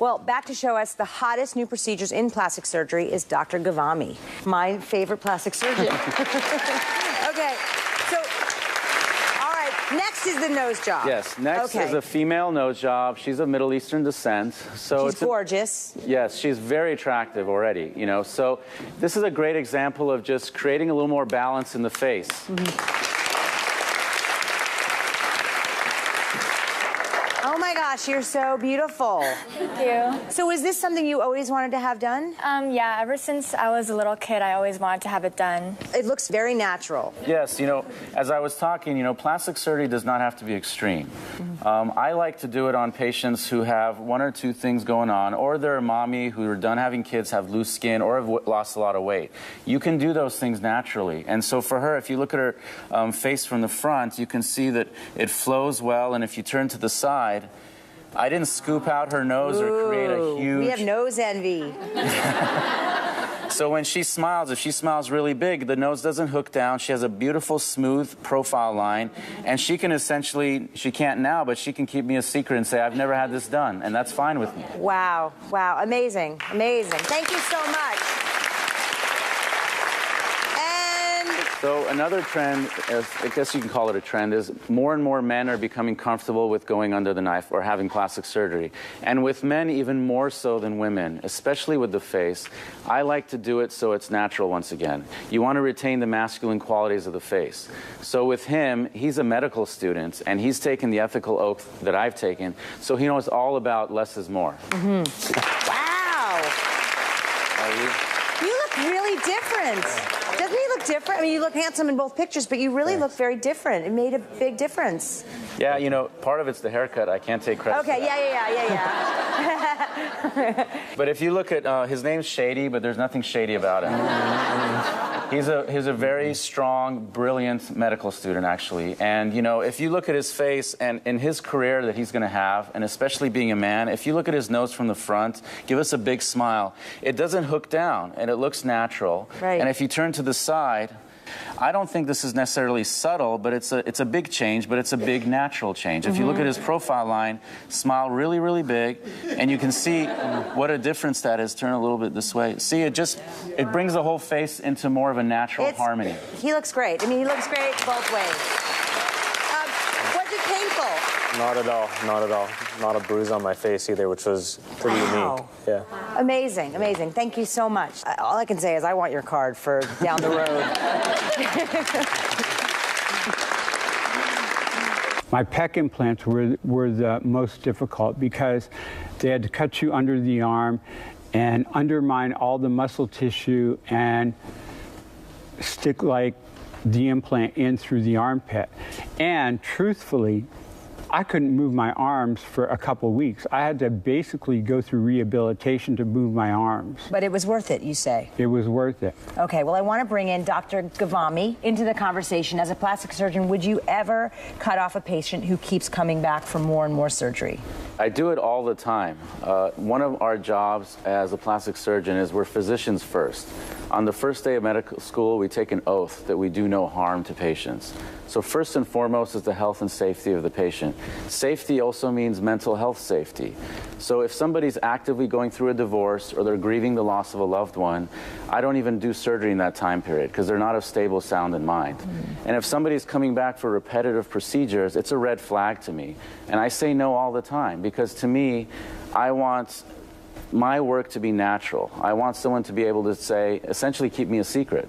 Well, back to show us the hottest new procedures in plastic surgery is Dr. Ghavami, my favorite plastic surgeon. Okay, so, all right, next is the nose job. Yes, next is a female nose job. She's of Middle Eastern descent. So she's gorgeous. Yes, she's very attractive already, you know. So this is a great example of just creating a little more balance in the face. Oh my gosh, you're so beautiful. Thank you. So is this something you always wanted to have done? Yeah, ever since I was a little kid, I always wanted to have it done. It looks very natural. Yes, you know, as I was talking, you know, plastic surgery does not have to be extreme. I like to do it on patients who have one or two things going on, or they're a mommy who are done having kids, have loose skin, or have lost a lot of weight. You can do those things naturally. And so for her, if you look at her face from the front, you can see that it flows well, and if you turn to the side, I didn't scoop out her nose or create a huge... We have nose envy. So when she smiles, if she smiles really big, the nose doesn't hook down. She has a beautiful, smooth profile line. And she can essentially, she can't now, but she can keep me a secret and say, I've never had this done. And that's fine with me. Wow. Wow. Amazing. Amazing. Thank you so much. So another trend, I guess you can call it a trend, is more and more men are becoming comfortable with going under the knife or having plastic surgery. And with men, even more so than women, especially with the face. I like to do it so it's natural once again. You want to retain the masculine qualities of the face. So with him, he's a medical student, and he's taken the ethical oath that I've taken, so he knows all about less is more. Wow. You look really different. Doesn't he look different? I mean, you look handsome in both pictures, but you really look very different. It made a big difference. Yeah, you know, part of it's the haircut. I can't take credit for that. Yeah. But if you look at, his name's Shady, but there's nothing shady about him. He's a very strong, brilliant medical student, actually. And, you know, if you look at his face and in his career that he's going to have, and especially being a man, if you look at his nose from the front, give us a big smile. It doesn't hook down, and it looks natural. Right. And if you turn to the side, I don't think this is necessarily subtle, but it's a big change, but it's a big natural change. If you look at his profile line, smile really, really big, and you can see what a difference that is. Turn a little bit this way. See, it brings the whole face into more of a natural harmony. He looks great. I mean, he looks great both ways. Was it painful? Not at all. Not at all. Not a bruise on my face either, which was pretty unique. Yeah. Amazing, amazing. Thank you so much. All I can say is I want your card for down the road. My pec implants were the most difficult because they had to cut you under the arm and undermine all the muscle tissue and stick like the implant in through the armpit. And truthfully, I couldn't move my arms for a couple weeks. I had to basically go through rehabilitation to move my arms. But it was worth it, you say? It was worth it. Okay, well, I want to bring in Dr. Ghavami into the conversation. As a plastic surgeon, would you ever cut off a patient who keeps coming back for more and more surgery? I do it all the time. One of our jobs as a plastic surgeon is we're physicians first. On the first day of medical school, we take an oath that we do no harm to patients. So first and foremost is the health and safety of the patient. Safety also means mental health safety. So if somebody's actively going through a divorce or they're grieving the loss of a loved one, I don't even do surgery in that time period because they're not of stable, sound in mind. And if somebody's coming back for repetitive procedures, it's a red flag to me. And I say no all the time because to me, I want my work to be natural. I want someone to be able to say, essentially keep me a secret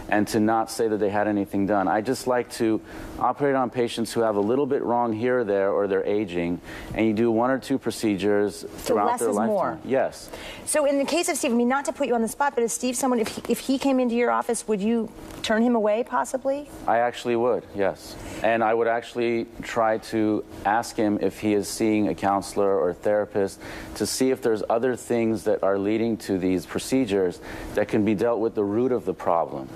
and to not say that they had anything done. I just like to operate on patients who have a little bit wrong here or there, or they're aging, and you do one or two procedures throughout their lifetime. More. Yes. So in the case of Steve, I mean, not to put you on the spot, but is Steve someone, if he came into your office, would you turn him away possibly? I actually would, yes. And I would actually try to ask him if he is seeing a counselor or a therapist to see if there's other things that are leading to these procedures that can be dealt with the root of the problem.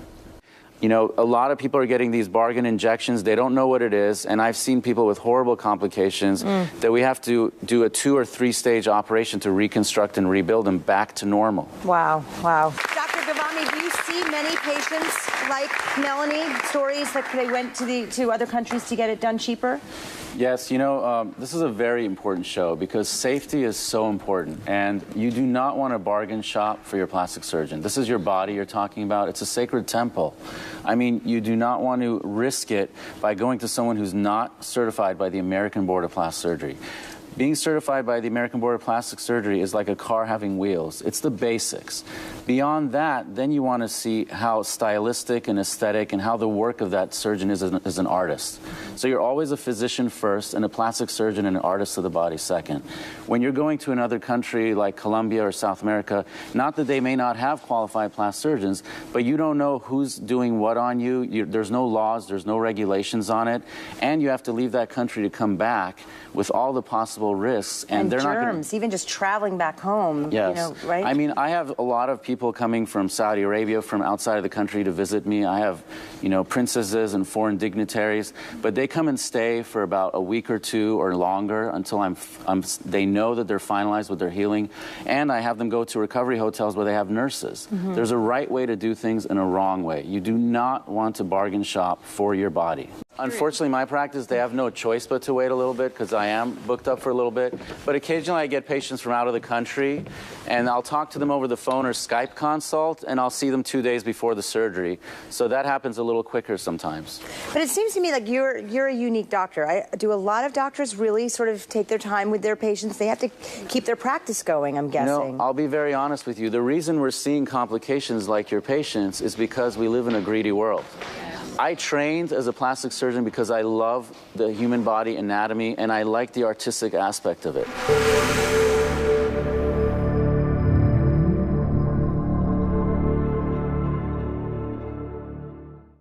You know, a lot of people are getting these bargain injections. They don't know what it is. And I've seen people with horrible complications that we have to do a 2 or 3 stage operation to reconstruct and rebuild them back to normal. Wow, wow. Dr. Ghavami, do you see many patients like Melanie stories that they went to other countries to get it done cheaper? Yes, you know, this is a very important show because safety is so important, and you do not want to bargain shop for your plastic surgeon. This is your body you're talking about. It's a sacred temple. I mean, you do not want to risk it by going to someone who's not certified by the American Board of Plastic Surgery. Being certified by the American Board of Plastic Surgery is like a car having wheels. It's the basics. Beyond that, then you want to see how stylistic and aesthetic and how the work of that surgeon is as an artist. So you're always a physician first and a plastic surgeon and an artist of the body second. When you're going to another country like Colombia or South America, not that they may not have qualified plastic surgeons, but you don't know who's doing what on you. There's no laws, there's no regulations on it, and you have to leave that country to come back with all the possible risks, and they're germs, even just traveling back home. Yes. You know, right? I mean, I have a lot of people coming from Saudi Arabia, from outside of the country to visit me. I have, you know, princesses and foreign dignitaries, but they come and stay for about a week or two or longer until they know that they're finalized with their healing, and I have them go to recovery hotels where they have nurses. There's a right way to do things and a wrong way. You do not want to bargain shop for your body. Unfortunately, my practice, they have no choice but to wait a little bit because I am booked up for a little bit. But occasionally I get patients from out of the country, and I'll talk to them over the phone or Skype consult, and I'll see them 2 days before the surgery. So that happens a little quicker sometimes. But it seems to me like you're a unique doctor. Do a lot of doctors really sort of take their time with their patients? They have to keep their practice going, I'm guessing. No, I'll be very honest with you. The reason we're seeing complications like your patients is because we live in a greedy world. I trained as a plastic surgeon because I love the human body anatomy and I like the artistic aspect of it.